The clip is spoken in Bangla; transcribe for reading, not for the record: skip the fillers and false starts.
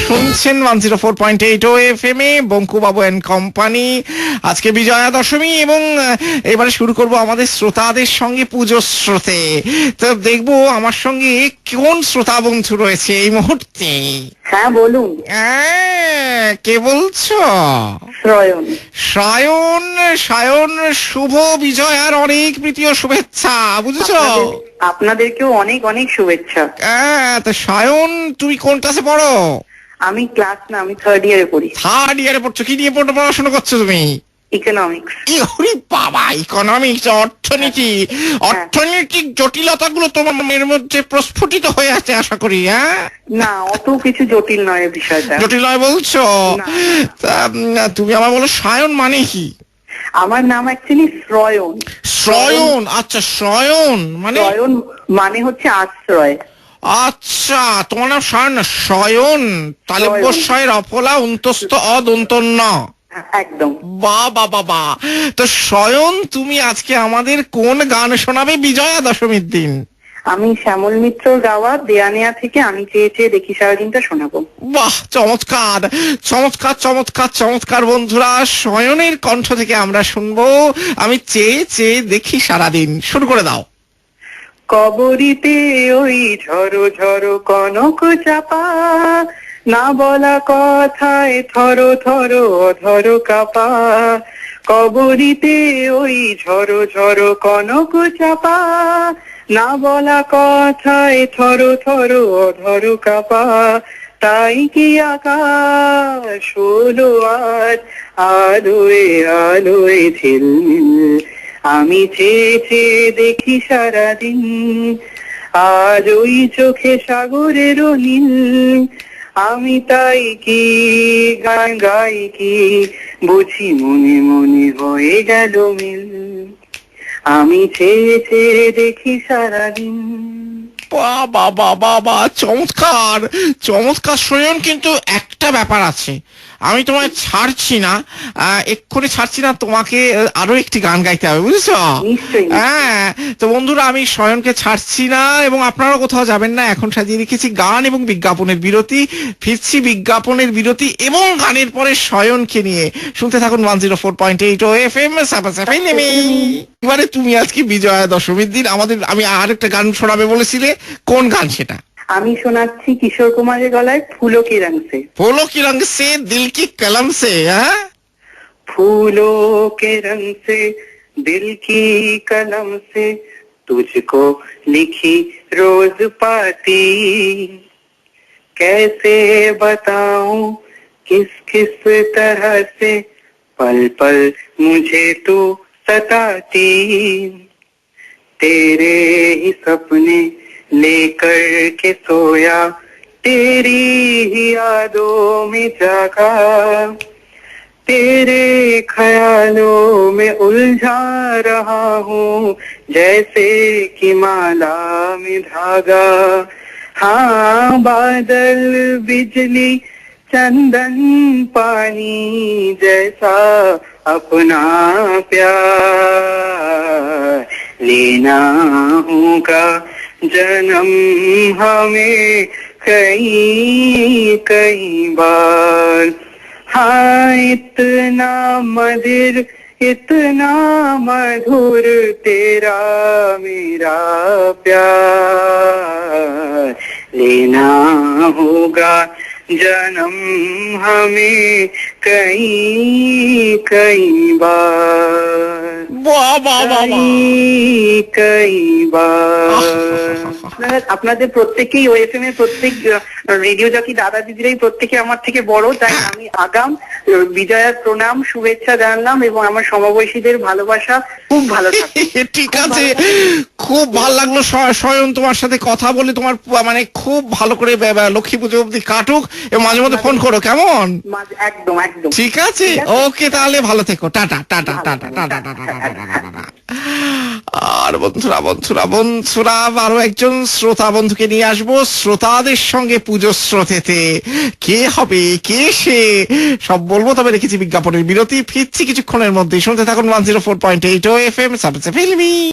শুনছেন 104.8 FM A Bankubabu and company. আজকে বিজয়া দশমী এবং এবারে শুরু করব আমাদের শ্রোতাদের সঙ্গে পুজো স্রোতে। তো দেখবো আমার সঙ্গে কোন শ্রোতা বন্ধু রয়েছে এই মুহূর্তে। হ্যাঁ বলুন। কে বলছো? শ্রয়ন। সায়ন, সায়ন শুভ বিজয়ার অনেক প্রীতি ও শুভেচ্ছা, বুঝেছো? আপনাদেরকেও অনেক অনেক শুভেচ্ছা। তো সায়ন, তুমি কোন ক্লাসে পড়ো? আমি ক্লাস না, আমি থার্ড ইয়ারে পড়ি। থার্ড ইয়ারে পড়ছো? কি নিয়ে পড়াশোনা করছো তুমি? ইকোনমিক্স। বাবা, ইকোনমিক্স, অর্থনীতি। অর্থনৈতিক জটিলতাগুলো তোমার মনের মধ্যে প্রস্ফুটিত হয়ে আছে আশা করি। হ্যাঁ, না অত কিছু জটিল নয় বিষয়টা। জটিল নয় বলছো? তুমি আমার বলো সায়ন মানে কি? আমার নাম অ্যাকচুয়ালি শ্রয়ন। শ্রয়ন? আচ্ছা, শ্রয়ন মানে? শ্রয়ন মানে হচ্ছে আশ্রয়। আচ্ছা, তোমার নাম সায়ন না শয়ন? তালিব্যস্বয়ের অফলা উন্তস্ত অদন্তন্য। একদম। বাবা বাবা। তো শয়ন, তুমি আজকে আমাদের কোন গান শোনাবে বিজয়া দশমীর দিন? আমি শ্যামল মিত্রর গাওয়া দেয়ানেয়া থেকে আমি চেয়ে চেয়ে দেখি সারাদিনটা শোনাবো। বাহ, চমৎকার চমৎকার চমৎকার চমৎকার বন্ধুরা, শয়নের কণ্ঠ থেকে আমরা শুনবো আমি চেয়ে চেয়ে দেখি সারাদিন। শুরু করে দাও। কবরিতে ওই ঝরো ঝরো কনক চাপা, না বলা কথায় থরো থরো অধরো কাপা। কবরিতে ওই ঝরো ঝরো কনক চাপা, না বলা কথায় থরো থরো অধরো কাপা। তাই কি আকাশ হলো আজ আলোয় আলোয় ঝিলমিল, আমি চেয়ে চেয়ে দেখি সারাদিন। আজ ওই চোখে সাগরের নীল, আমি তাই কি গান গাই কি বুঝি মনে মনে হয়ে গেল মিল। আমি চেয়ে চেয়ে দেখি সারাদিন। বাবা বাবা বাবা, চমৎকার চমৎকার শয়ন। কিন্তু একটা ব্যাপার আছে, আমি তোমায় ছাড়ছি না, এক্ষুনি ছাড়ছি না, তোমাকে আরো একটি গান গাইতে হবে, বুঝেছো? হ্যাঁ, তো বন্ধুরা, আমি শয়নকে ছাড়ছি না এবং আপনারাও কোথাও যাবেন না। এখন সাজিয়ে রেখেছি গান এবং বিজ্ঞাপনের বিরতি। ফিরছি বিজ্ঞাপনের বিরতি এবং গানের পরে শয়নকে নিয়ে। শুনতে থাকুন 104.8 FM। এবারে তুমি আজকে বিজয়া দশমীর দিন আমি আর একটা গান শোনাবে বলেছিলে, কোন গান সেটা? আমি শোনাচ্ছি কিশোর কুমারের গলায় ফুলো কি রং সে। ফুলো কি রং সে দিল কি কলম সে। হ্যাঁ, फूलों के रंग से दिल की कलम से तुझको लिखी रोज पाती, कैसे बताऊं किस किस तरह से पल पल मुझे तू सताती। तेरे ही सपने लेकर के सोया, तेरी ही यादों में जागा, तेरे ख्यालों में उलझा रहा हूँ जैसे कि माला में धागा। हाँ, बादल बिजली चंदन पानी जैसा अपना प्यार लेना होगा जन्म हमें कई कई बार। हाँ, इतना मधुर इतना मधुर तेरा मेरा प्यार लेना होगा जन्म हमें कई कई बार। कई बार। আপনাদের প্রত্যেকেই ওএফএম এর প্রত্যেক রেডিও জকি দাদা দিদিরাই প্রত্যেকে আমার থেকে বড়, তাই আমি আগাম বিজয়ার প্রণাম শুভেচ্ছা জানালাম এবং আমার সমবয়সীদের ভালোবাসা। খুব ভালো থাকে। ঠিক আছে, খুব ভালো লাগলো শয়ন তোমার সাথে কথা বলে। তোমার মানে খুব ভালো করে লক্ষ্মী পুজো অবধি কাটুক এবং মাঝে মধ্যে ফোন করো, কেমন? একদম একদম ঠিক আছে, ওকে, তাহলে ভালো থেকো। Tata tata tata tata tata. আর বন্ধুরা বন্ধুরা বন্ধুরা, আরো একজন শ্রোতা বন্ধুকে নিয়ে আসবো শ্রোতাদের সঙ্গে পুজো স্রোতেতে। কে হবে, কে সে, সব বলবো, তবে রেখেছি বিজ্ঞাপনের বিরতি। ফিরছি কিছুক্ষণের মধ্যে। শুনতে থাকুন 104.8 FM।